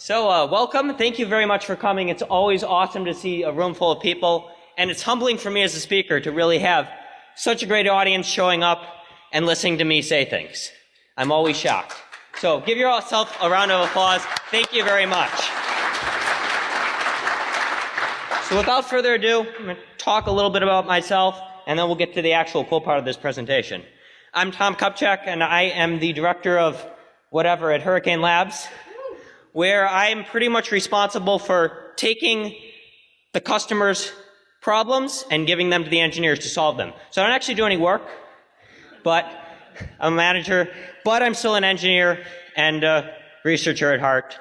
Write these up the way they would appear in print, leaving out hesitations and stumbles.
Welcome. Thank you very much for coming. It's always awesome to see a room full of people, and it's humbling for me as a speaker to really have such a great audience showing up and listening to me say things. I'm always shocked. So give yourself a round of applause. Thank you very much. So without further ado, I'm going to talk a little bit about myself, and then we'll get to the actual cool part of this presentation. I'm Tom Kopchak, and I am the director of whatever at Hurricane Labs, where I'm pretty much responsible for taking the customer's problems and giving them to the engineers to solve them. So I don't actually do any work, but I'm a manager, but I'm still an engineer and a researcher at heart.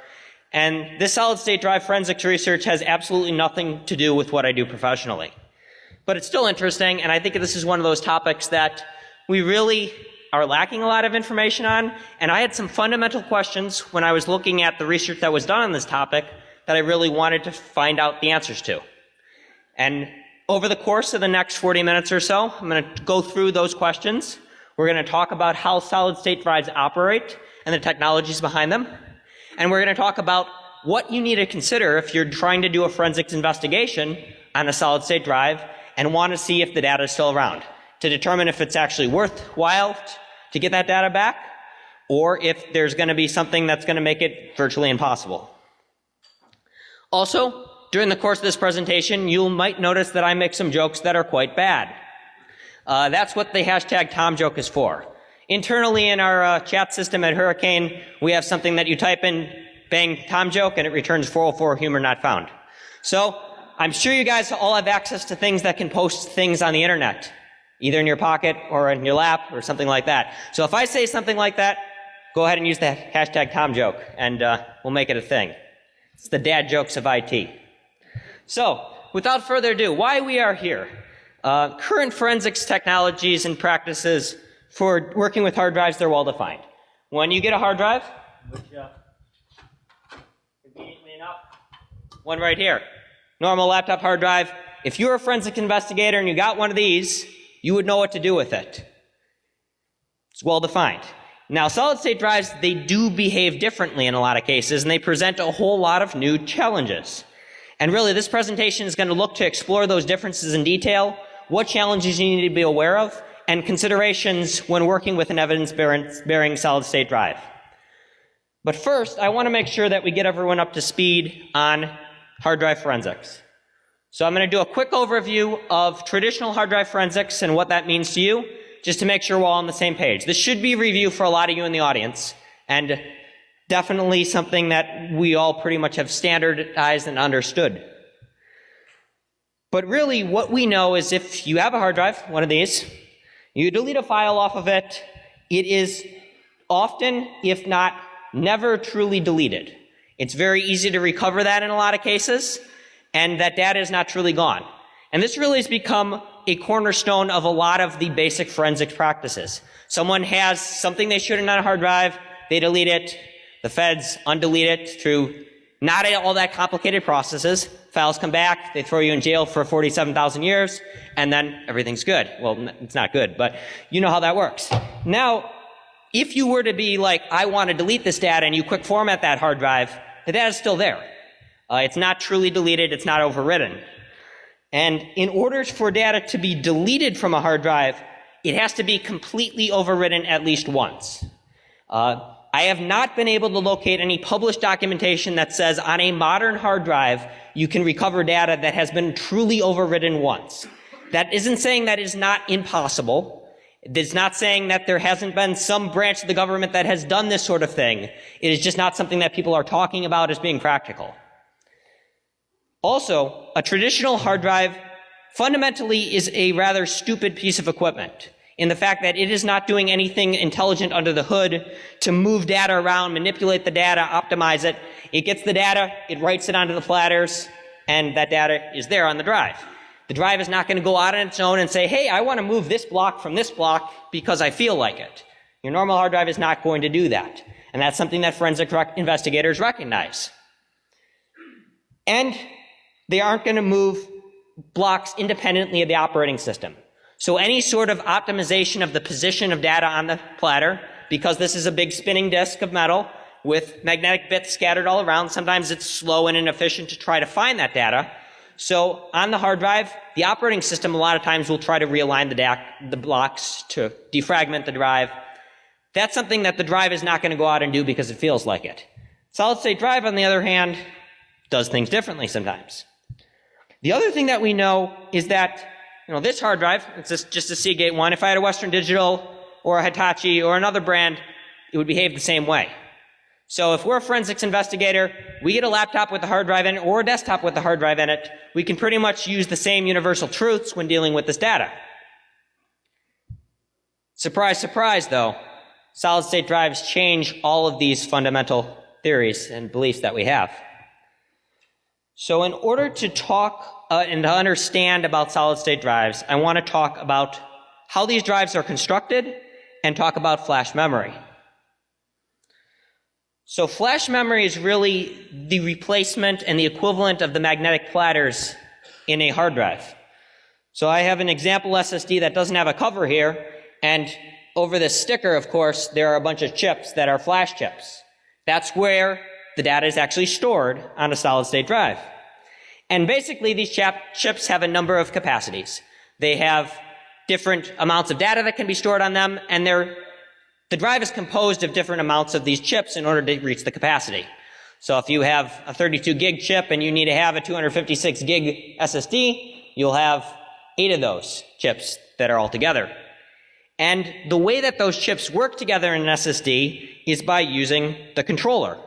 And this solid-state drive forensics research has absolutely nothing to do with what I do professionally. But it's still interesting, and I think this is one of those topics that we really are lacking a lot of information on, and I had some fundamental questions when I was looking at the research that was done on this topic that I really wanted to find out the answers to. And over the course of the next 40 minutes or so, I'm going to go through those questions. We're going to talk about how solid-state drives operate and the technologies behind them. And we're going to talk about what you need to consider if you're trying to do a forensics investigation on a solid-state drive and want to see if the data is still around, to determine if it's actually worthwhile to get that data back, or if there's going to be something that's going to make it virtually impossible. Also, during the course of this presentation, you might notice that I make some jokes that are quite bad. That's what the hashtag TomJoke is for. Internally in our chat system at Hurricane, we have something that you type in, bang, TomJoke, and it returns 404 humor not found. So I'm sure you guys all have access to things that can post things on the internet, either in your pocket or in your lap or something like that. So if I say something like that, go ahead and use the hashtag TomJoke, and we'll make it a thing. It's the dad jokes of IT. So without further ado, why we are here. Current forensics technologies and practices for working with hard drives, they're well defined. When you get a hard drive, which conveniently enough, one right here, normal laptop hard drive. If you're a forensic investigator and you got one of these, you would know what to do with it. It's well defined. Now, solid-state drives, they do behave differently in a lot of cases, and they present a whole lot of new challenges. And really, this presentation is going to look to explore those differences in detail, what challenges you need to be aware of, and considerations when working with an evidence-bearing solid-state drive. But first, I want to make sure that we get everyone up to speed on hard drive forensics. So I'm going to do a quick overview of traditional hard drive forensics and what that means to you, just to make sure we're all on the same page. This should be a review for a lot of you in the audience, and definitely something that we all pretty much have standardized and understood. But really, what we know is if you have a hard drive, one of these, you delete a file off of it, it is often, if not never, truly deleted. It's very easy to recover that in a lot of cases, and that data is not truly gone. And this really has become a cornerstone of a lot of the basic forensics practices. Someone has something they shouldn't on a hard drive, they delete it, the feds undelete it through not all that complicated processes. Files come back, they throw you in jail for 47,000 years, and then everything's good. Well, it's not good, but you know how that works. Now, if you were to be like, I want to delete this data, and you quick format that hard drive, the data's still there. It's not truly deleted, it's not overwritten. And in order for data to be deleted from a hard drive, it has to be completely overwritten at least once. I have not been able to locate any published documentation that says on a modern hard drive, you can recover data that has been truly overwritten once. That isn't saying that is not impossible. It's not saying that there hasn't been some branch of the government that has done this sort of thing. It is just not something that people are talking about as being practical. Also, a traditional hard drive fundamentally is a rather stupid piece of equipment in the fact that it is not doing anything intelligent under the hood to move data around, manipulate the data, optimize it. It gets the data, it writes it onto the platters, and that data is there on the drive. The drive is not going to go out on its own and say, hey, I want to move this block from this block because I feel like it. Your normal hard drive is not going to do that. And that's something that forensic investigators recognize. And they aren't going to move blocks independently of the operating system. So any sort of optimization of the position of data on the platter, because this is a big spinning disk of metal, with magnetic bits scattered all around. Sometimes it's slow and inefficient to try to find that data. So on the hard drive, the operating system a lot of times will try to realign the blocks to defragment the drive. That's something that the drive is not going to go out and do because it feels like it. Solid-state drive, on the other hand, does things differently sometimes. The other thing that we know is that, this hard drive, it's just a Seagate one. If I had a Western Digital or a Hitachi or another brand, it would behave the same way. So if we're a forensics investigator, we get a laptop with a hard drive in it or a desktop with a hard drive in it, we can pretty much use the same universal truths when dealing with this data. Surprise, surprise, though, solid-state drives change all of these fundamental theories and beliefs that we have. So in order to talk and to understand about solid-state drives, I want to talk about how these drives are constructed and talk about flash memory. So flash memory is really the replacement and the equivalent of the magnetic platters in a hard drive. So I have an example SSD that doesn't have a cover here, and over this sticker, of course, there are a bunch of chips that are flash chips. That's where the data is actually stored on a solid-state drive. And basically, these chips have a number of capacities. They have different amounts of data that can be stored on them, and the drive is composed of different amounts of these chips in order to reach the capacity. So if you have a 32 gig chip and you need to have a 256 gig SSD, you'll have 8 of those chips that are all together. And the way that those chips work together in an SSD is by using the controller.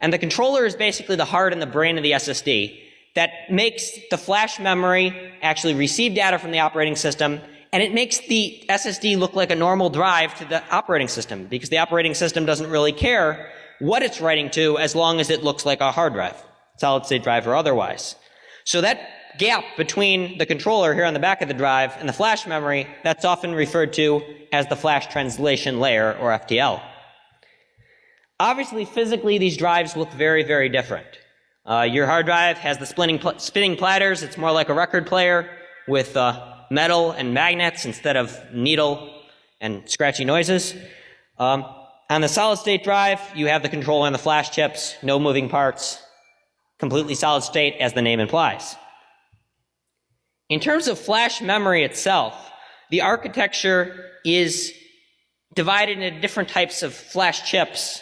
And the controller is basically the heart and the brain of the SSD that makes the flash memory actually receive data from the operating system, and it makes the SSD look like a normal drive to the operating system, because the operating system doesn't really care what it's writing to as long as it looks like a hard drive, solid-state drive or otherwise. So that gap between the controller here on the back of the drive and the flash memory, that's often referred to as the flash translation layer, or FTL. Obviously, physically, these drives look very, very different. Your hard drive has the spinning platters. It's more like a record player with metal and magnets instead of needle and scratchy noises. On the solid-state drive, you have the controller and the flash chips, no moving parts, completely solid state, as the name implies. In terms of flash memory itself, the architecture is divided into different types of flash chips,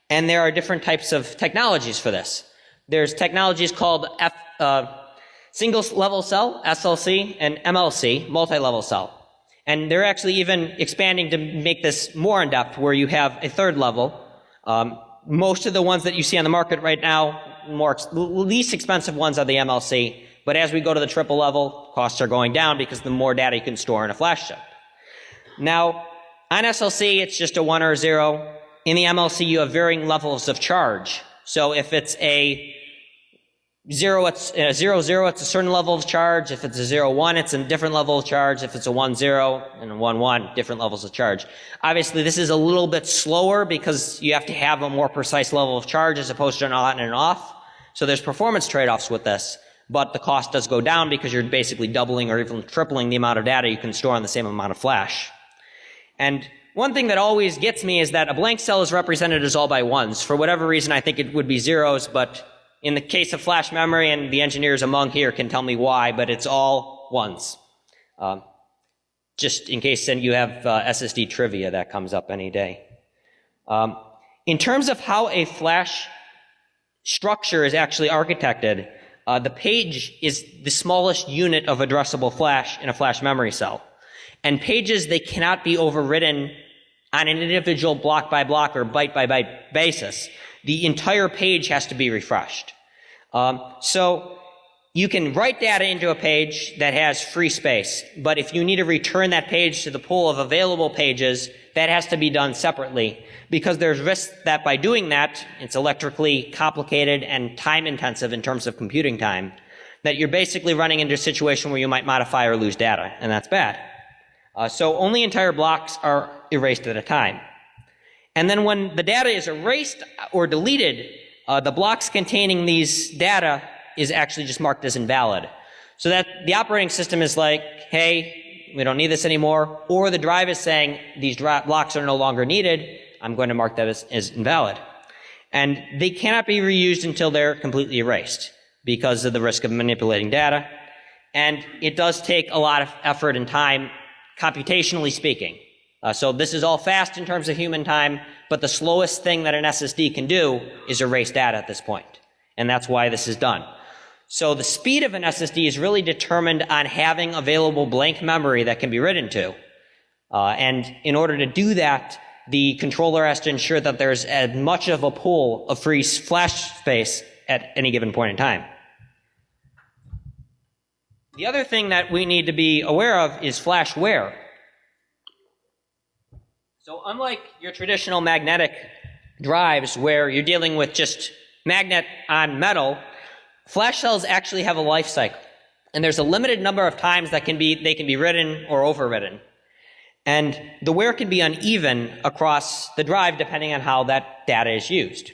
and there are different types of technologies for this. There's technologies called single-level cell, SLC, and MLC, multi-level cell. And they're actually even expanding to make this more in-depth, where you have a third level. Most of the ones that you see on the market right now, least expensive ones are the MLC. But as we go to the triple level, costs are going down because the more data you can store in a flash chip. Now, on SLC, it's just a 1 or a 0. In the MLC, you have varying levels of charge. So if it's a 0, it's a 0, 0, it's a certain level of charge. If it's a 0, 1, it's a different level of charge. If it's a 1, 0, and a 1, 1, different levels of charge. Obviously, this is a little bit slower because you have to have a more precise level of charge as opposed to an on and an off. So there's performance trade-offs with this. But the cost does go down because you're basically doubling or even tripling the amount of data you can store on the same amount of flash. And one thing that always gets me is that a blank cell is represented as all by ones. For whatever reason, I think it would be zeros, but in the case of flash memory, and the engineers among here can tell me why, but it's all ones. Just in case you have SSD trivia that comes up any day. In terms of how a flash structure is actually architected, the page is the smallest unit of addressable flash in a flash memory cell. And pages, they cannot be overwritten on an individual block by block or byte by byte basis. The entire page has to be refreshed. So you can write data into a page that has free space, but if you need to return that page to the pool of available pages, that has to be done separately, because there's risk that by doing that, it's electrically complicated and time intensive in terms of computing time, that you're basically running into a situation where you might modify or lose data, and that's bad. So only entire blocks are erased at a time. And then when the data is erased or deleted, the blocks containing these data is actually just marked as invalid. So that the operating system is like, hey, we don't need this anymore, or the drive is saying these blocks are no longer needed, I'm going to mark that as invalid. And they cannot be reused until they're completely erased because of the risk of manipulating data. And it does take a lot of effort and time, computationally speaking. So this is all fast in terms of human time, but the slowest thing that an SSD can do is erase data at this point. And that's why this is done. So the speed of an SSD is really determined on having available blank memory that can be written to. And in order to do that, the controller has to ensure that there's as much of a pool of free flash space at any given point in time. The other thing that we need to be aware of is flash wear. So unlike your traditional magnetic drives where you're dealing with just magnet on metal, flash cells actually have a life cycle. And there's a limited number of times that they can be written or overwritten. And the wear can be uneven across the drive depending on how that data is used.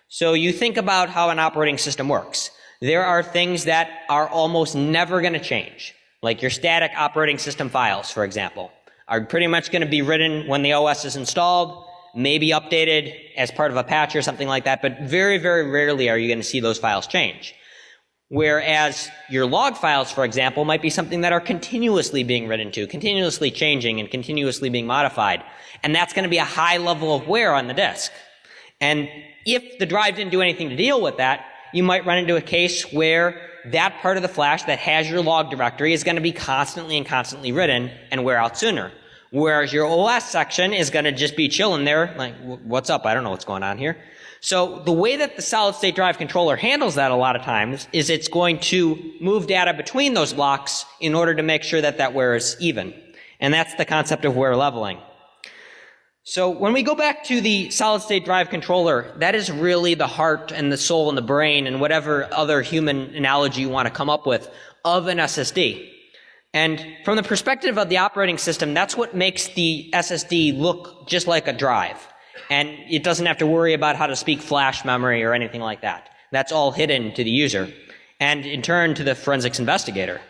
So you think about how an operating system works. There are things that are almost never going to change, like your static operating system files, for example, are pretty much going to be written when the OS is installed, maybe updated as part of a patch or something like that, but very, very rarely are you going to see those files change. Whereas your log files, for example, might be something that are continuously being written to, continuously changing and continuously being modified. And that's going to be a high level of wear on the disk. And if the drive didn't do anything to deal with that, you might run into a case where that part of the flash that has your log directory is going to be constantly and constantly written and wear out sooner. Whereas your OS section is going to just be chilling there, like, what's up? I don't know what's going on here. So the way that the solid-state drive controller handles that a lot of times is it's going to move data between those blocks in order to make sure that that wear is even. And that's the concept of wear leveling. So when we go back to the solid-state drive controller, that is really the heart and the soul and the brain and whatever other human analogy you want to come up with of an SSD. And from the perspective of the operating system, that's what makes the SSD look just like a drive. And it doesn't have to worry about how to speak flash memory or anything like that. That's all hidden to the user and in turn to the forensics investigator.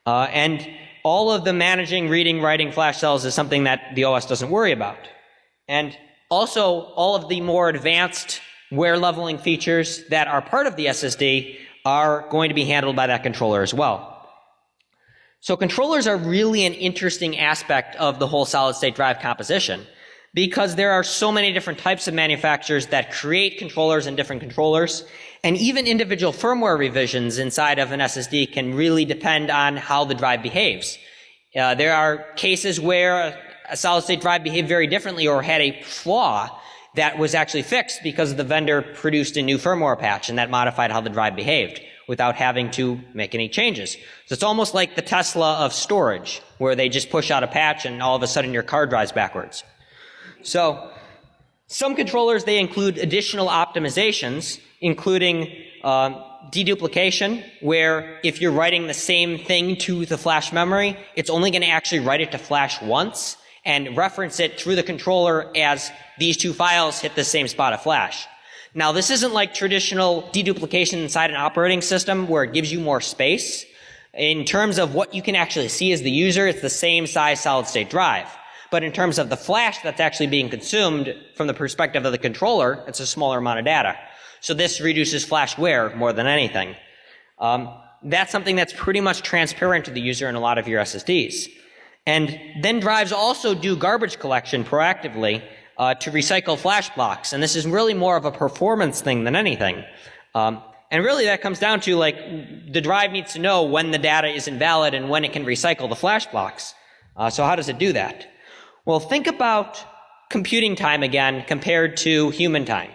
And all of the managing, reading, writing flash cells is something that the OS doesn't worry about. And also all of the more advanced wear leveling features that are part of the SSD are going to be handled by that controller as well. So controllers are really an interesting aspect of the whole solid-state drive composition, because there are so many different types of manufacturers that create controllers and different controllers, and even individual firmware revisions inside of an SSD can really depend on how the drive behaves. There are cases where a solid-state drive behaved very differently or had a flaw that was actually fixed because the vendor produced a new firmware patch and that modified how the drive behaved without having to make any changes. So it's almost like the Tesla of storage, where they just push out a patch and all of a sudden your car drives backwards. So some controllers, they include additional optimizations, including deduplication, where if you're writing the same thing to the flash memory, it's only going to actually write it to flash once and reference it through the controller as these two files hit the same spot of flash. Now, this isn't like traditional deduplication inside an operating system where it gives you more space. In terms of what you can actually see as the user, it's the same size solid-state drive. But in terms of the flash that's actually being consumed from the perspective of the controller, it's a smaller amount of data. So this reduces flash wear more than anything. That's something that's pretty much transparent to the user in a lot of your SSDs. And then drives also do garbage collection proactively to recycle flash blocks. And this is really more of a performance thing than anything. And really that comes down to, like, the drive needs to know when the data is invalid and when it can recycle the flash blocks. So how does it do that? Well, think about computing time again compared to human time.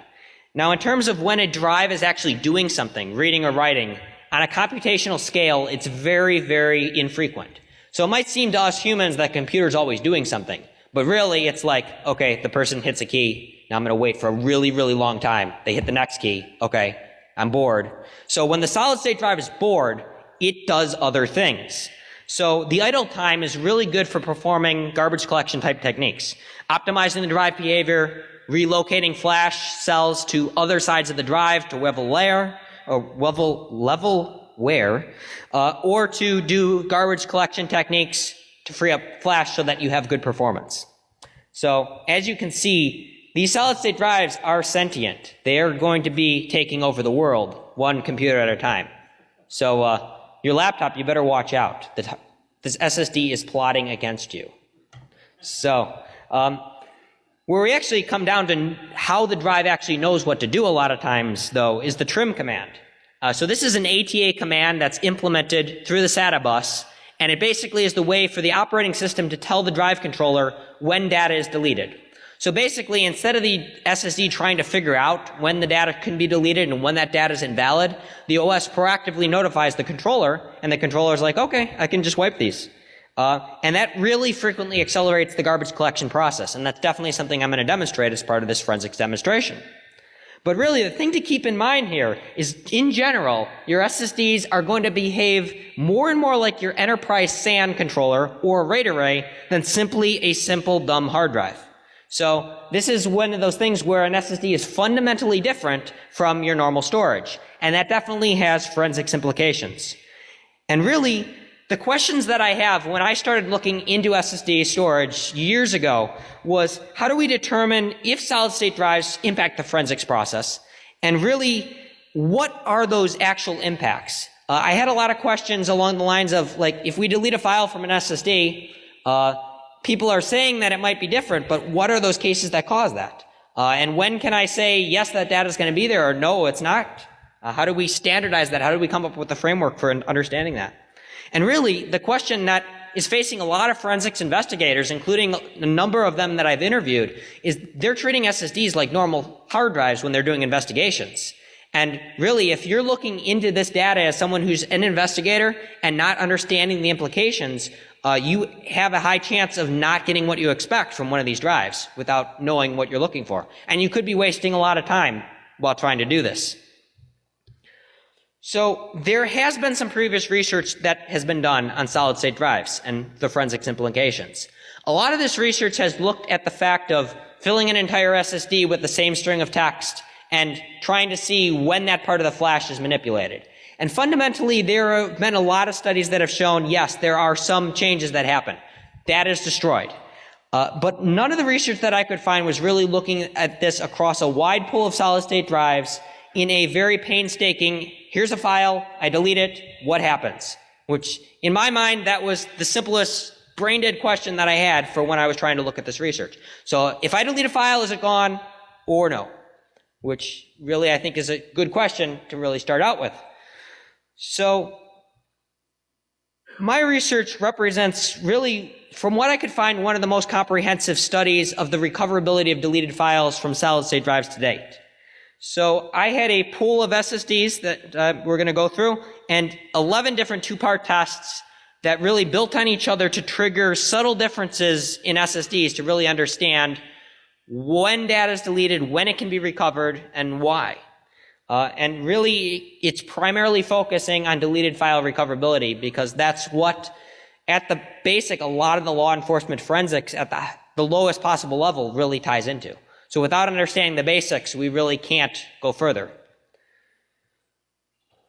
Now, in terms of when a drive is actually doing something, reading or writing, on a computational scale, it's very, very infrequent. So it might seem to us humans that computer's always doing something. But really, it's like, okay, the person hits a key. Now I'm going to wait for a really, really long time. They hit the next key. Okay, I'm bored. So when the solid-state drive is bored, it does other things. So the idle time is really good for performing garbage collection type techniques. Optimizing the drive behavior, relocating flash cells to other sides of the drive to level wear, or to do garbage collection techniques to free up flash so that you have good performance. So as you can see, these solid-state drives are sentient. They are going to be taking over the world, one computer at a time. So your laptop, you better watch out. This SSD is plotting against you. So where we actually come down to how the drive actually knows what to do a lot of times, though, is the trim command. So this is an ATA command that's implemented through the SATA bus, and it basically is the way for the operating system to tell the drive controller when data is deleted. So basically, instead of the SSD trying to figure out when the data can be deleted and when that data is invalid, the OS proactively notifies the controller, and the controller is like, okay, I can just wipe these. And that really frequently accelerates the garbage collection process, and that's definitely something I'm going to demonstrate as part of this forensics demonstration. But really, the thing to keep in mind here is, in general, your SSDs are going to behave more and more like your enterprise SAN controller or RAID array than simply a simple dumb hard drive. So this is one of those things where an SSD is fundamentally different from your normal storage, and that definitely has forensics implications. And really, the questions that I have when I started looking into SSD storage years ago was, how do we determine if solid-state drives impact the forensics process? And really, what are those actual impacts? I had a lot of questions along the lines of, like, if we delete a file from an SSD, people are saying that it might be different, but what are those cases that cause that? And when can I say, yes, that data is going to be there, or no, it's not? How do we standardize that? How do we come up with a framework for understanding that? And really, the question that is facing a lot of forensics investigators, including a number of them that I've interviewed, is they're treating SSDs like normal hard drives when they're doing investigations. And really, if you're looking into this data as someone who's an investigator and not understanding the implications, you have a high chance of not getting what you expect from one of these drives without knowing what you're looking for. And you could be wasting a lot of time while trying to do this. So there has been some previous research that has been done on solid-state drives and the forensics implications. A lot of this research has looked at the fact of filling an entire SSD with the same string of text and trying to see when that part of the flash is manipulated. And fundamentally, there have been a lot of studies that have shown, yes, there are some changes that happen. Data is destroyed. But none of the research that I could find was really looking at this across a wide pool of solid-state drives in a very painstaking, here's a file, I delete it, what happens? Which, in my mind, that was the simplest brain-dead question that I had for when I was trying to look at this research. So if I delete a file, is it gone or no? Which really I think is a good question to really start out with. So my research represents really, from what I could find, one of the most comprehensive studies of the recoverability of deleted files from solid-state drives to date. So I had a pool of SSDs that we're going to go through, and 11 different two-part tests that really built on each other to trigger subtle differences in SSDs to really understand when data is deleted, when it can be recovered, and why. And really, it's primarily focusing on deleted file recoverability, because that's what, at the basic, a lot of the law enforcement forensics at the lowest possible level really ties into. So without understanding the basics, we really can't go further.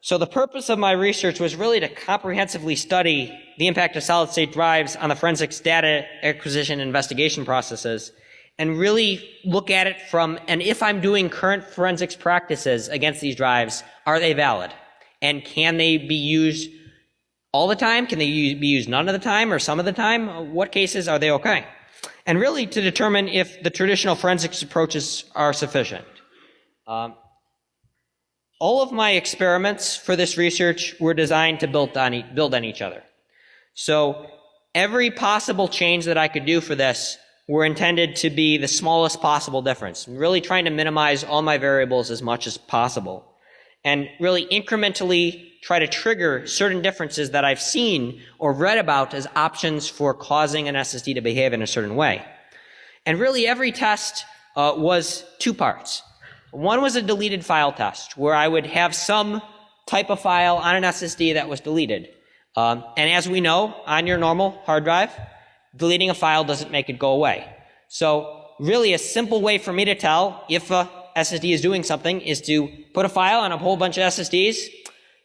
So the purpose of my research was really to comprehensively study the impact of solid-state drives on the forensics data acquisition and investigation processes, and really look at it from, and if I'm doing current forensics practices against these drives, are they valid? And can they be used all the time? Can they be used none of the time or some of the time? What cases are they okay? And really to determine if the traditional forensics approaches are sufficient. All of my experiments for this research were designed to build on each other. So every possible change that I could do for this were intended to be the smallest possible difference. I'm really trying to minimize all my variables as much as possible, and really incrementally try to trigger certain differences that I've seen or read about as options for causing an SSD to behave in a certain way. And really every test was two parts. One was a deleted file test, where I would have some type of file on an SSD that was deleted. And as we know, on your normal hard drive, deleting a file doesn't make it go away. So really a simple way for me to tell if a SSD is doing something is to put a file on a whole bunch of SSDs,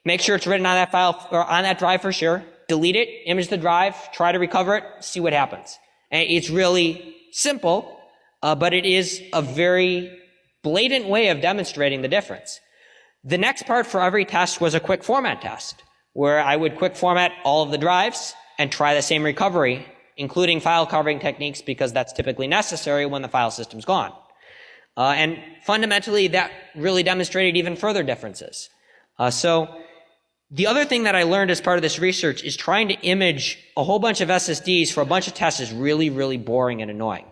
make sure it's written on that file or on that drive for sure, delete it, image the drive, try to recover it, see what happens. And it's really simple, but it is a very blatant way of demonstrating the difference. The next part for every test was a quick format test, where I would quick format all of the drives and try the same recovery, including file carving techniques, because that's typically necessary when the file system's gone. And fundamentally, that really demonstrated even further differences. So the other thing that I learned as part of this research is trying to image a whole bunch of SSDs for a bunch of tests is really, really boring and annoying.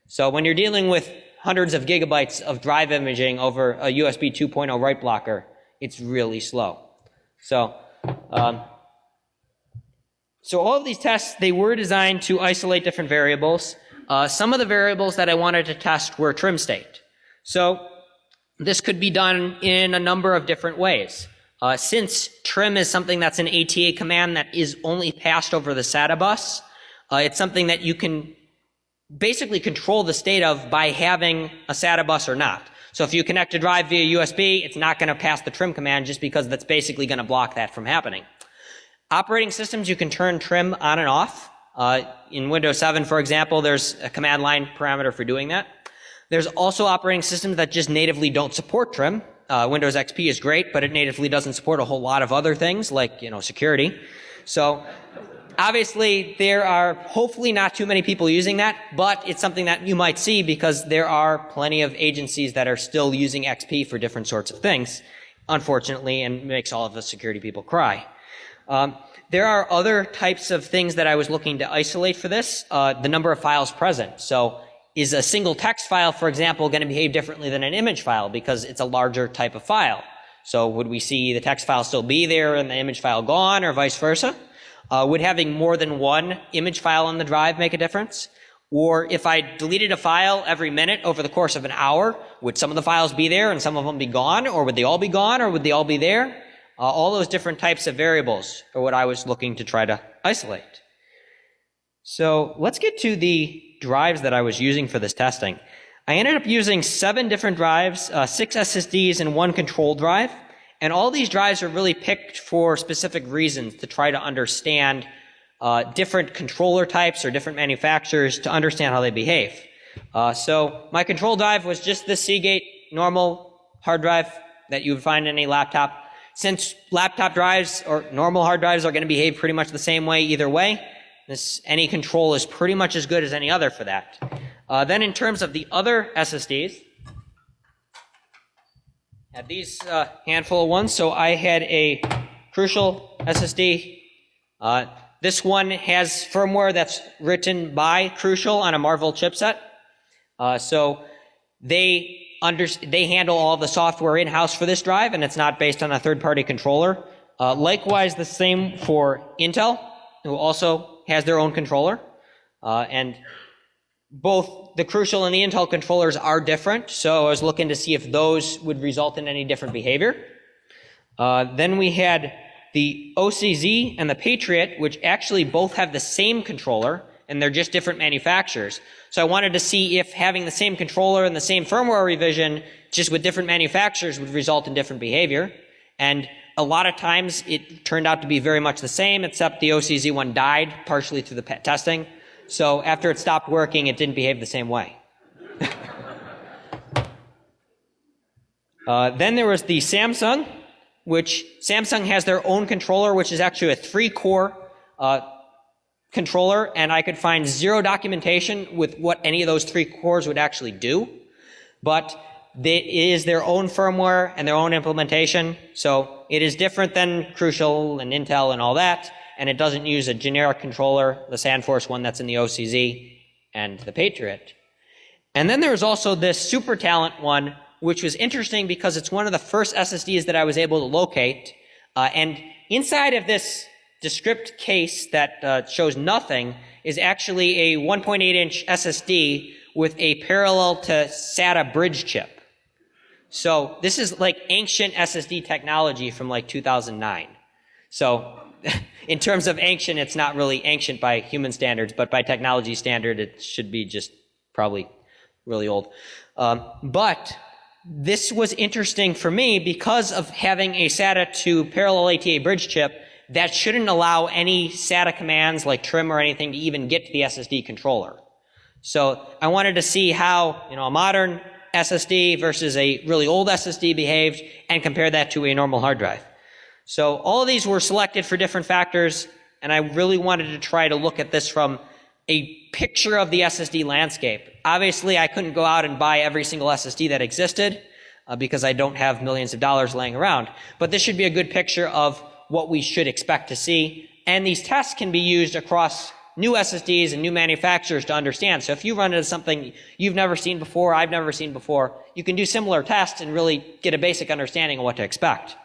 So when you're dealing with hundreds of gigabytes of drive imaging over a USB 2.0 write blocker, it's really slow. So all of these tests, they were designed to isolate different variables. Some of the variables that I wanted to test were trim state. So this could be done in a number of different ways. Since trim is something that's an ATA command that is only passed over the SATA bus, it's something that you can basically control the state of by having a SATA bus or not. So if you connect a drive via USB, it's not going to pass the trim command just because that's basically going to block that from happening. Operating systems, you can turn trim on and off. In Windows 7, for example, there's a command line parameter for doing that. There's also operating systems that just natively don't support trim. Windows XP is great, but it natively doesn't support a whole lot of other things like, security. So obviously there are hopefully not too many people using that, but it's something that you might see because there are plenty of agencies that are still using XP for different sorts of things, unfortunately, and makes all of the security people cry. There are other types of things that I was looking to isolate for this. The number of files present. So is a single text file, for example, going to behave differently than an image file because it's a larger type of file? So would we see the text file still be there and the image file gone, or vice versa? Would having more than one image file on the drive make a difference? Or if I deleted a file every minute over the course of an hour, would some of the files be there and some of them be gone? Or would they all be gone? Or would they all be there? All those different types of variables are what I was looking to try to isolate. So let's get to the drives that I was using for this testing. I ended up using 7 different drives, 6 SSDs and 1 control drive. And all these drives are really picked for specific reasons to try to understand different controller types or different manufacturers to understand how they behave. So my control drive was just the Seagate normal hard drive that you would find in any laptop. Since laptop drives or normal hard drives are going to behave pretty much the same way either way, any control is pretty much as good as any other for that. Then in terms of the other SSDs, I had these handful of ones. So I had a Crucial SSD. This one has firmware that's written by Crucial on a Marvel chipset. So they handle all the software in-house for this drive, and it's not based on a third-party controller. Likewise, the same for Intel, who also has their own controller. And both the Crucial and the Intel controllers are different, so I was looking to see if those would result in any different behavior. Then we had the OCZ and the Patriot, which actually both have the same controller, and they're just different manufacturers. So I wanted to see if having the same controller and the same firmware revision, just with different manufacturers, would result in different behavior. And a lot of times it turned out to be very much the same, except the OCZ one died partially through the testing. So after it stopped working, it didn't behave the same way. Then there was the Samsung, which Samsung has their own controller, which is actually a 3-core controller, and I could find 0 documentation with what any of those 3 cores would actually do. But it is their own firmware and their own implementation, so it is different than Crucial and Intel and all that, and it doesn't use a generic controller, the SandForce one that's in the OCZ, and the Patriot. And then there's also this Super Talent one, which was interesting because it's one of the first SSDs that I was able to locate, and inside of this Descript case that shows nothing is actually a 1.8-inch SSD with a parallel to SATA bridge chip. So this is like ancient SSD technology from like 2009. So in terms of ancient, it's not really ancient by human standards, but by technology standard, it should be just probably really old. But this was interesting for me because of having a SATA to parallel ATA bridge chip that shouldn't allow any SATA commands like trim or anything to even get to the SSD controller. So I wanted to see how, a modern SSD versus a really old SSD behaved and compare that to a normal hard drive. So all of these were selected for different factors, and I really wanted to try to look at this from a picture of the SSD landscape. Obviously, I couldn't go out and buy every single SSD that existed because I don't have millions of dollars laying around. But this should be a good picture of what we should expect to see. And these tests can be used across new SSDs and new manufacturers to understand. So if you run into something you've never seen before, I've never seen before, you can do similar tests and really get a basic understanding of what to expect.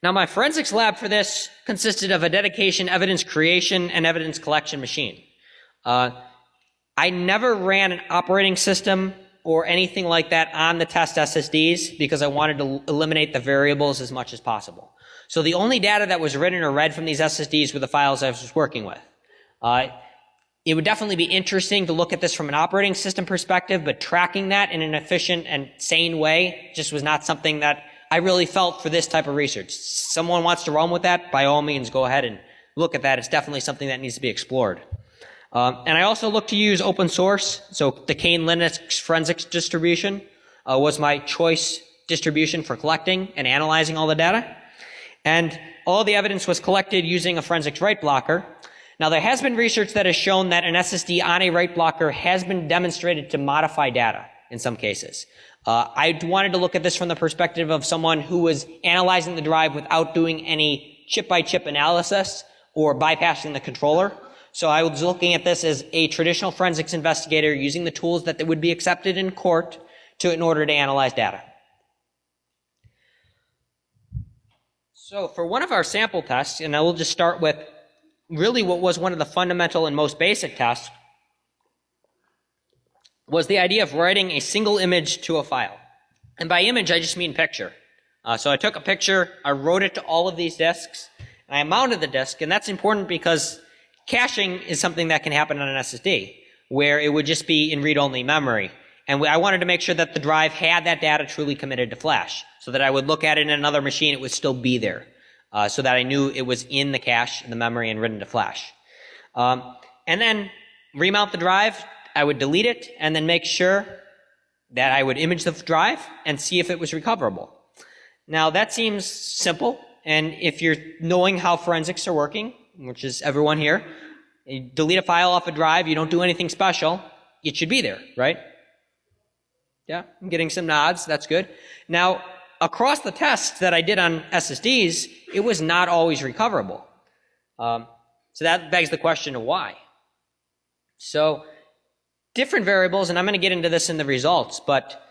Now, my forensics lab for this consisted of a dedication evidence creation and evidence collection machine. I never ran an operating system or anything like that on the test SSDs because I wanted to eliminate the variables as much as possible. So the only data that was written or read from these SSDs were the files I was working with. It would definitely be interesting to look at this from an operating system perspective, but tracking that in an efficient and sane way just was not something that I really felt for this type of research. Someone wants to run with that, by all means, go ahead and look at that. It's definitely something that needs to be explored. And I also look to use open source. So the Kane Linux forensics distribution was my choice distribution for collecting and analyzing all the data. And all the evidence was collected using a forensics write blocker. Now, there has been research that has shown that an SSD on a write blocker has been demonstrated to modify data in some cases. I wanted to look at this from the perspective of someone who was analyzing the drive without doing any chip-by-chip analysis or bypassing the controller. So I was looking at this as a traditional forensics investigator using the tools that would be accepted in court in order to analyze data. So for one of our sample tests, and I will just start with really what was one of the fundamental and most basic tests, was the idea of writing a single image to a file. And by image, I just mean picture. So I took a picture, I wrote it to all of these disks, and I mounted the disk, and that's important because caching is something that can happen on an SSD, where it would just be in read-only memory. And I wanted to make sure that the drive had that data truly committed to flash, so that I would look at it in another machine, it would still be there, so that I knew it was in the cache, in the memory, and written to flash. And then remount the drive, I would delete it, and then make sure that I would image the drive and see if it was recoverable. Now, that seems simple, and if you're knowing how forensics are working, which is everyone here, you delete a file off a drive, you don't do anything special, it should be there, right? Yeah, I'm getting some nods, that's good. Now, across the tests that I did on SSDs, it was not always recoverable. So that begs the question of why. So, different variables, and I'm going to get into this in the results, but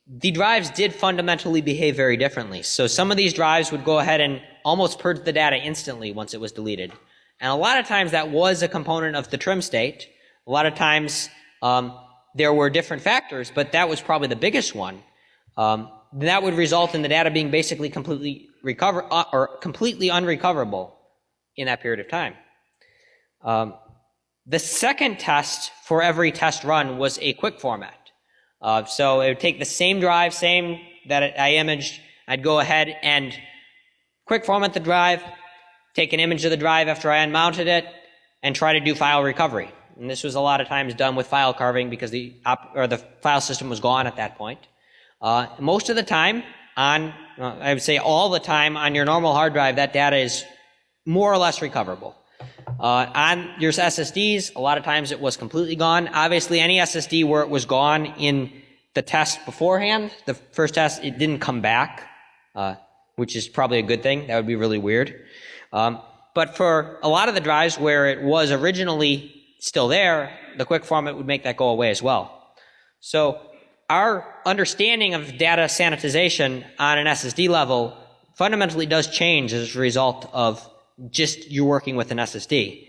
the drives did fundamentally behave very differently. So some of these drives would go ahead and almost purge the data instantly once it was deleted. And a lot of times that was a component of the trim state. A lot of times there were different factors, but that was probably the biggest one. That would result in the data being basically completely completely unrecoverable in that period of time. The second test for every test run was a quick format. So it would take the same drive, same that I imaged. I'd go ahead and quick format the drive, take an image of the drive after I unmounted it, and try to do file recovery. And this was a lot of times done with file carving because the file system was gone at that point. Most of the time I would say all the time on your normal hard drive, that data is more or less recoverable. On your SSDs, a lot of times it was completely gone. Obviously, any SSD where it was gone in the test beforehand, the first test, it didn't come back, which is probably a good thing. That would be really weird. But for a lot of the drives where it was originally still there, the quick format would make that go away as well. So our understanding of data sanitization on an SSD level fundamentally does change as a result of just you working with an SSD.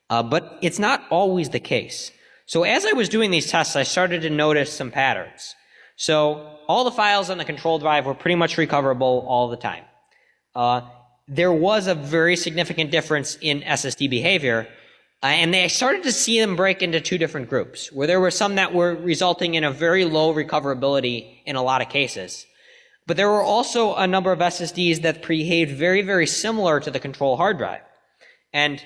But it's not always the case. So as I was doing these tests, I started to notice some patterns. So all the files on the control drive were pretty much recoverable all the time. There was a very significant difference in SSD behavior, and I started to see them break into two different groups, where there were some that were resulting in a very low recoverability in a lot of cases. But there were also a number of SSDs that behaved very, very similar to the control hard drive. And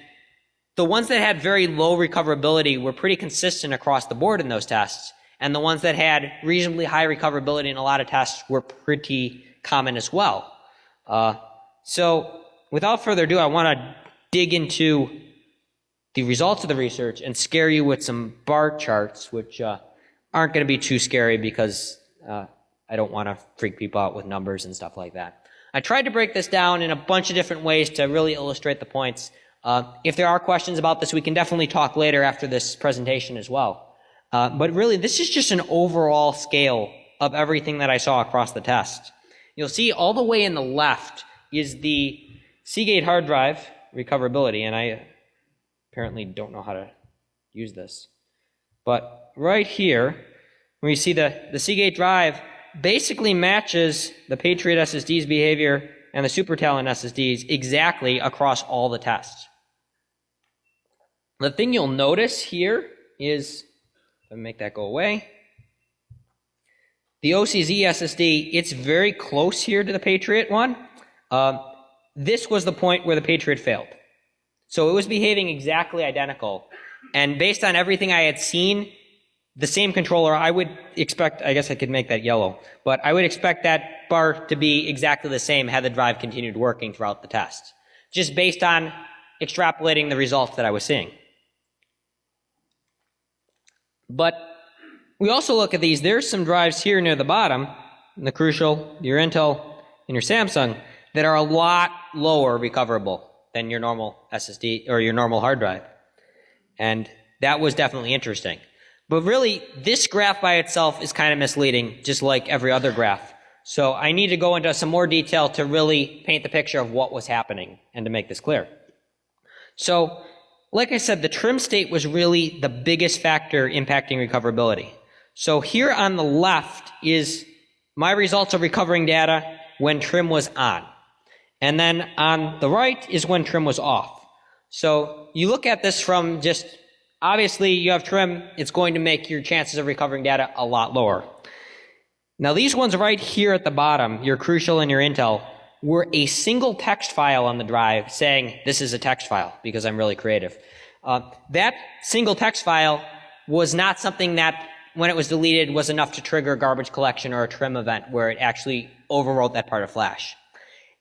the ones that had very low recoverability were pretty consistent across the board in those tests, and the ones that had reasonably high recoverability in a lot of tests were pretty common as well. So without further ado, I want to dig into the results of the research and scare you with some bar charts, which aren't going to be too scary because I don't want to freak people out with numbers and stuff like that. I tried to break this down in a bunch of different ways to really illustrate the points. If there are questions about this, we can definitely talk later after this presentation as well. But really, this is just an overall scale of everything that I saw across the test. You'll see all the way in the left is the Seagate hard drive recoverability, and I apparently don't know how to use this. But right here, when you see the Seagate drive basically matches the Patriot SSD's behavior and the Super Talent SSDs exactly across all the tests. The thing you'll notice here is, let me make that go away, the OCZ SSD, it's very close here to the Patriot one. This was the point where the Patriot failed. So it was behaving exactly identical. And based on everything I had seen, the same controller, I would expect, I guess I could make that yellow, but I would expect that bar to be exactly the same had the drive continued working throughout the test, just based on extrapolating the results that I was seeing. But we also look at these. There's some drives here near the bottom, the Crucial, your Intel, and your Samsung, that are a lot lower recoverable than your normal SSD or your normal hard drive. And that was definitely interesting. But really, this graph by itself is kind of misleading, just like every other graph. So I need to go into some more detail to really paint the picture of what was happening and to make this clear. So, like I said, the trim state was really the biggest factor impacting recoverability. So here on the left is my results of recovering data when trim was on. And then on the right is when trim was off. So you look at this from just, obviously you have trim, it's going to make your chances of recovering data a lot lower. Now these ones right here at the bottom, your Crucial and your Intel, were a single text file on the drive saying this is a text file because I'm really creative. That single text file was not something that when it was deleted was enough to trigger a garbage collection or a trim event where it actually overwrote that part of flash.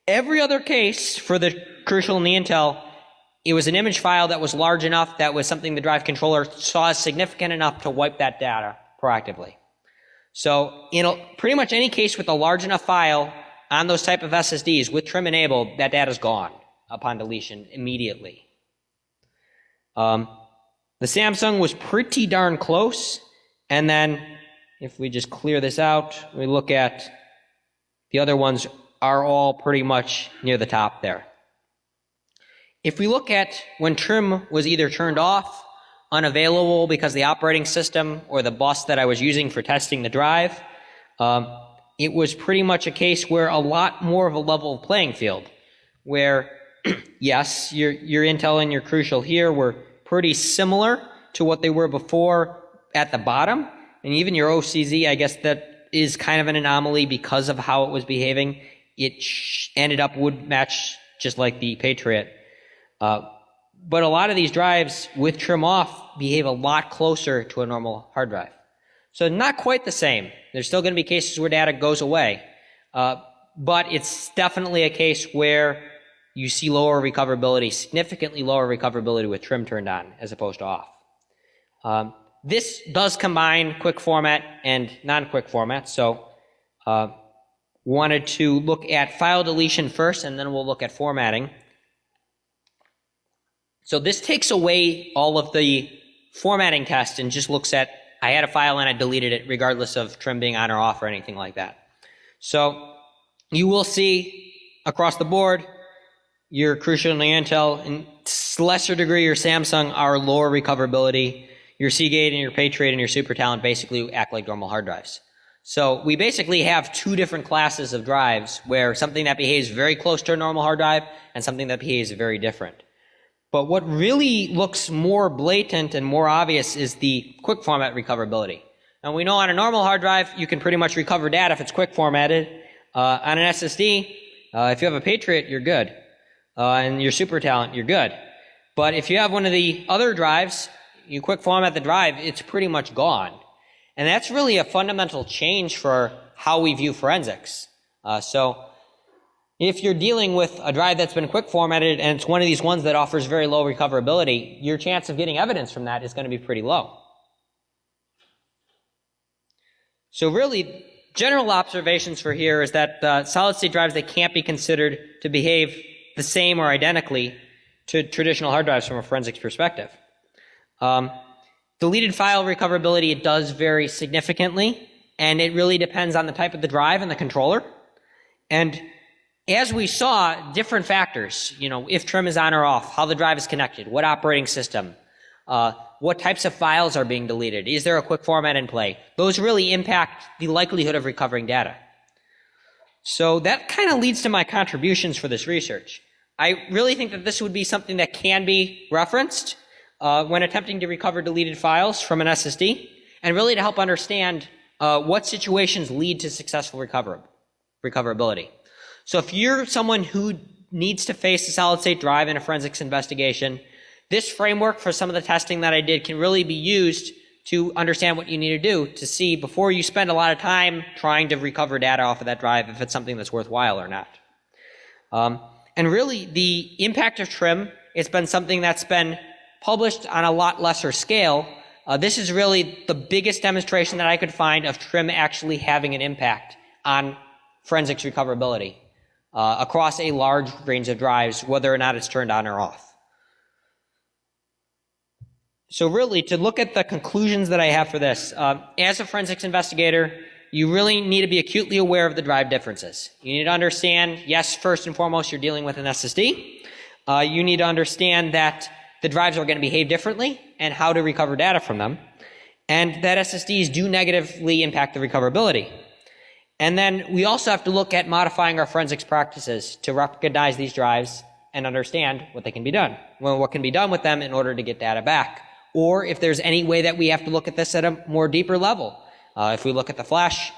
Every other case for the Crucial and the Intel, it was an image file that was large enough, that was something the drive controller saw as significant enough to wipe that data proactively. So in pretty much any case with a large enough file on those type of SSDs with trim enabled, that data is gone upon deletion immediately. The Samsung was pretty darn close. And then if we just clear this out, we look at the other ones are all pretty much near the top there. If we look at when trim was either turned off, unavailable because the operating system or the bus that I was using for testing the drive, it was pretty much a case where a lot more of a level playing field, where yes, your Intel and your Crucial here were pretty similar to what they were before at the bottom, and even your OCZ, I guess that is kind of an anomaly because of how it was behaving. It ended up would match just like the Patriot. But a lot of these drives with trim off behave a lot closer to a normal hard drive. So not quite the same. There's still going to be cases where data goes away. But it's definitely a case where you see lower recoverability, significantly lower recoverability with trim turned on as opposed to off. This does combine quick format and non-quick format. So wanted to look at file deletion first, and then we'll look at formatting. So this takes away all of the formatting tests and just looks at, I had a file and I deleted it regardless of trim being on or off or anything like that. So you will see across the board, your Crucial and the Intel, and to lesser degree your Samsung are lower recoverability. Your Seagate and your Patriot and your Super Talent basically act like normal hard drives. So we basically have two different classes of drives where something that behaves very close to a normal hard drive and something that behaves very different. But what really looks more blatant and more obvious is the quick format recoverability. And we know on a normal hard drive, you can pretty much recover data if it's quick formatted. On an SSD, if you have a Patriot, you're good. And your Super Talent, you're good. But if you have one of the other drives, you quick format the drive, it's pretty much gone. And that's really a fundamental change for how we view forensics. So if you're dealing with a drive that's been quick formatted and it's one of these ones that offers very low recoverability, your chance of getting evidence from that is going to be pretty low. So really, general observations for here is that solid-state drives, they can't be considered to behave the same or identically to traditional hard drives from a forensics perspective. Deleted file recoverability, it does vary significantly, and it really depends on the type of the drive and the controller. And as we saw, different factors, if trim is on or off, how the drive is connected, what operating system, what types of files are being deleted, is there a quick format in play? Those really impact the likelihood of recovering data. So that kind of leads to my contributions for this research. I really think that this would be something that can be referenced when attempting to recover deleted files from an SSD, and really to help understand what situations lead to successful recoverability. So if you're someone who needs to face a solid-state drive in a forensics investigation, this framework for some of the testing that I did can really be used to understand what you need to do to see before you spend a lot of time trying to recover data off of that drive if it's something that's worthwhile or not. And really, the impact of trim, it's been something that's been published on a lot lesser scale. This is really the biggest demonstration that I could find of trim actually having an impact on forensics recoverability across a large range of drives, whether or not it's turned on or off. So really, to look at the conclusions that I have for this, as a forensics investigator, you really need to be acutely aware of the drive differences. You need to understand, yes, first and foremost, you're dealing with an SSD. You need to understand that the drives are going to behave differently and how to recover data from them, and that SSDs do negatively impact the recoverability. And then we also have to look at modifying our forensics practices to recognize these drives and understand what they can be done, what can be done with them in order to get data back. Or if there's any way that we have to look at this at a more deeper level. If we look at the flash,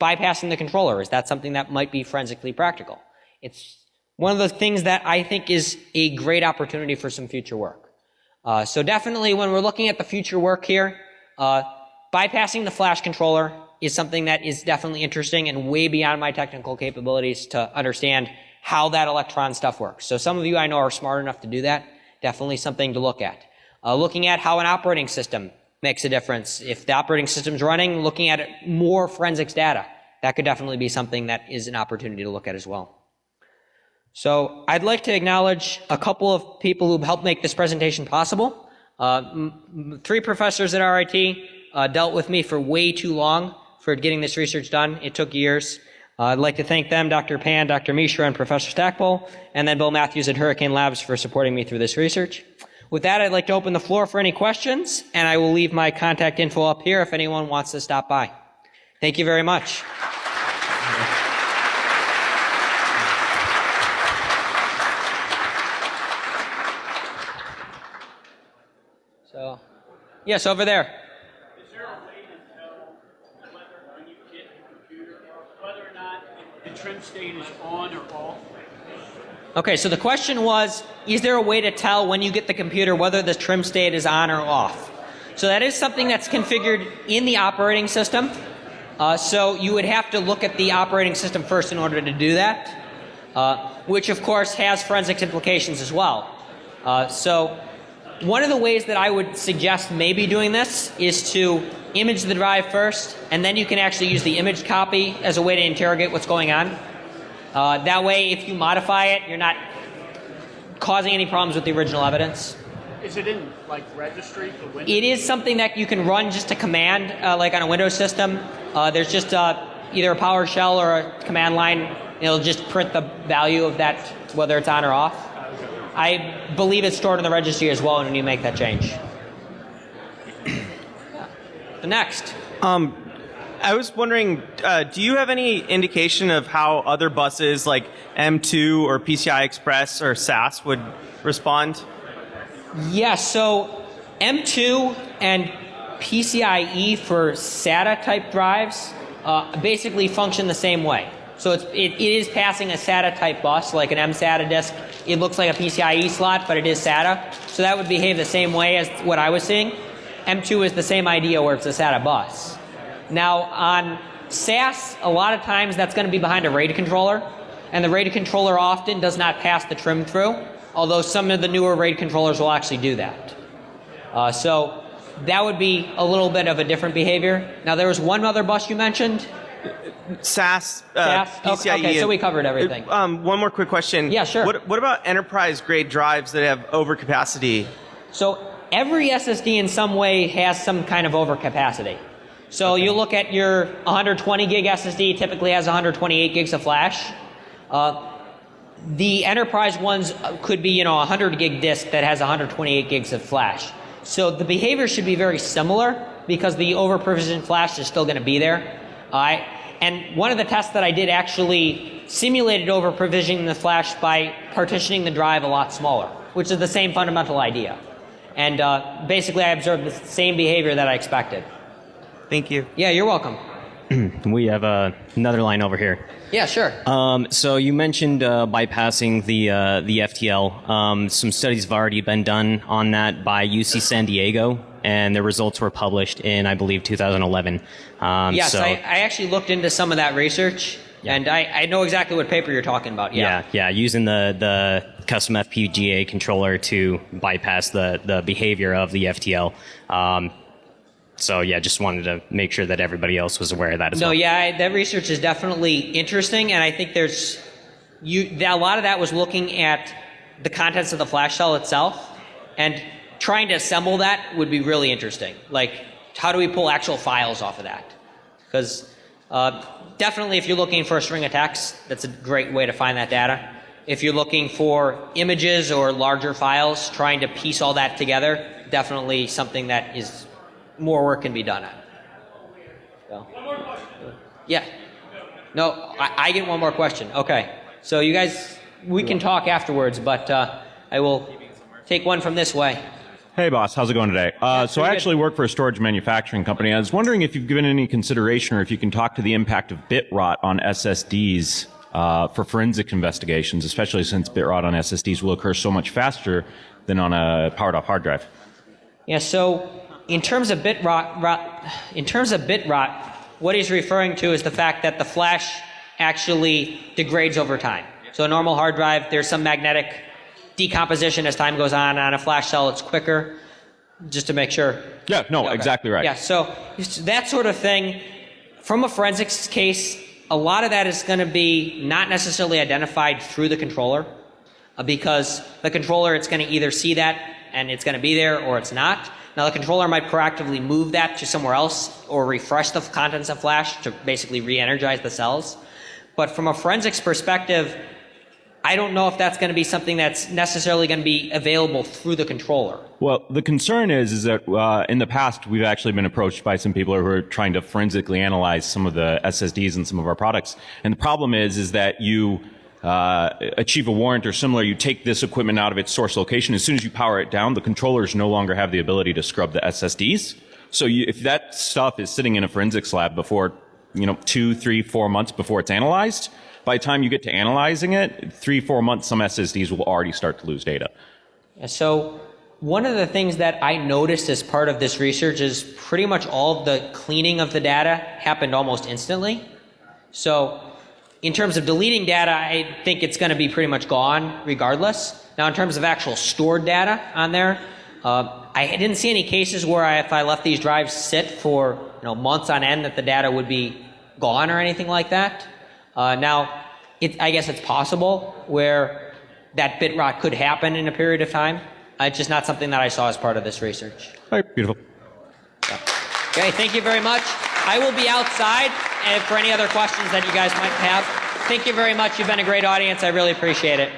bypassing the controller, is that something that might be forensically practical? It's one of the things that I think is a great opportunity for some future work. So definitely when we're looking at the future work here, bypassing the flash controller is something that is definitely interesting and way beyond my technical capabilities to understand how that electron stuff works. So some of you I know are smart enough to do that. Definitely something to look at. Looking at how an operating system makes a difference. If the operating system's running, looking at more forensics data, that could definitely be something that is an opportunity to look at as well. So I'd like to acknowledge a couple of people who helped make this presentation possible. 3 professors at RIT dealt with me for way too long for getting this research done. It took years. I'd like to thank them, Dr. Pan, Dr. Mishra, and Professor Stackpole, and then Bill Matthews at Hurricane Labs for supporting me through this research. With that, I'd like to open the floor for any questions, and I will leave my contact info up here if anyone wants to stop by. Thank you very much. So, yes, over there. Is there a way to tell whether when you get the computer, whether or not the trim state is on or off? Okay, so the question was, is there a way to tell when you get the computer whether the trim state is on or off? So that is something that's configured in the operating system. So you would have to look at the operating system first in order to do that, which of course has forensics implications as well. So one of the ways that I would suggest maybe doing this is to image the drive first, and then you can actually use the image copy as a way to interrogate what's going on. That way, if you modify it, you're not causing any problems with the original evidence. Is it in, like, registry for Windows? It is something that you can run just a command, like on a Windows system. There's just either a PowerShell or a command line. It'll just print the value of that, whether it's on or off. I believe it's stored in the registry as well when you make that change. The next. I was wondering, do you have any indication of how other buses like M2 or PCI Express or SAS would respond? Yes, so M2 and PCIe for SATA type drives basically function the same way. So it is passing a SATA type bus, like an mSATA disk. It looks like a PCIe slot, but it is SATA. So that would behave the same way as what I was seeing. M2 is the same idea where it's a SATA bus. Now on SAS, a lot of times that's going to be behind a RAID controller, and the RAID controller often does not pass the trim through, although some of the newer RAID controllers will actually do that. So that would be a little bit of a different behavior. Now there was one other bus you mentioned. SAS, SAS? PCIe. Okay, so we covered everything. One more quick question. Yeah, sure. What about enterprise-grade drives that have overcapacity? So every SSD in some way has some kind of overcapacity. So you look at your 120 gig SSD, typically has 128 gigs of flash. The enterprise ones could be, 100 gig disk that has 128 gigs of flash. So the behavior should be very similar because the over-provisioned flash is still going to be there. And one of the tests that I did actually simulated over-provisioning the flash by partitioning the drive a lot smaller, which is the same fundamental idea. And basically I observed the same behavior that I expected. Thank you. Yeah, you're welcome. We have another line over here. Yeah, sure. So you mentioned bypassing the FTL. Some studies have already been done on that by UC San Diego, and the results were published in, I believe, 2011. Yes, so, I actually looked into some of that research, and I know exactly what paper you're talking about. Yeah, using the custom FPGA controller to bypass the behavior of the FTL. So yeah, just wanted to make sure that everybody else was aware of that as well. No, yeah, that research is definitely interesting, and I think a lot of that was looking at the contents of the flash cell itself, and trying to assemble that would be really interesting. Like, how do we pull actual files off of that? Because definitely if you're looking for a string of text, that's a great way to find that data. If you're looking for images or larger files, trying to piece all that together, definitely something that is more work can be done on. So. One more question. Yeah. No, I get one more question. Okay. So you guys, we can talk afterwards, but I will take one from this way. Hey, boss. How's it going today? So I actually work for a storage manufacturing company. I was wondering if you've given any consideration or if you can talk to the impact of bit rot on SSDs for forensic investigations, especially since bit rot on SSDs will occur so much faster than on a powered-off hard drive. Yeah, so in terms of bit rot, what he's referring to is the fact that the flash actually degrades over time. So a normal hard drive, there's some magnetic decomposition as time goes on. On a flash cell, it's quicker, just to make sure. Yeah, no, Okay. exactly right. Yeah, so that sort of thing, from a forensics case, a lot of that is going to be not necessarily identified through the controller, because the controller, it's going to either see that and it's going to be there, or it's not. Now, the controller might proactively move that to somewhere else or refresh the contents of flash to basically re-energize the cells. But from a forensics perspective, I don't know if that's going to be something that's necessarily going to be available through the controller. Well, the concern is that in the past, we've actually been approached by some people who are trying to forensically analyze some of the SSDs in some of our products. And the problem is that you achieve a warrant or similar, you take this equipment out of its source location. As soon as you power it down, the controllers no longer have the ability to scrub the SSDs. So if that stuff is sitting in a forensics lab before, 2, 3, 4 months before it's analyzed, by the time you get to analyzing it, 3, 4 months, some SSDs will already start to lose data. So one of the things that I noticed as part of this research is pretty much all of the cleaning of the data happened almost instantly. So in terms of deleting data, I think it's going to be pretty much gone regardless. Now, in terms of actual stored data on there, I didn't see any cases where if I left these drives sit for months on end that the data would be gone or anything like that. Now, I guess it's possible where that bit rot could happen in a period of time. It's just not something that I saw as part of this research. All right, beautiful. Yeah. Okay, thank you very much. I will be outside for any other questions that you guys might have. Thank you very much. You've been a great audience. I really appreciate it.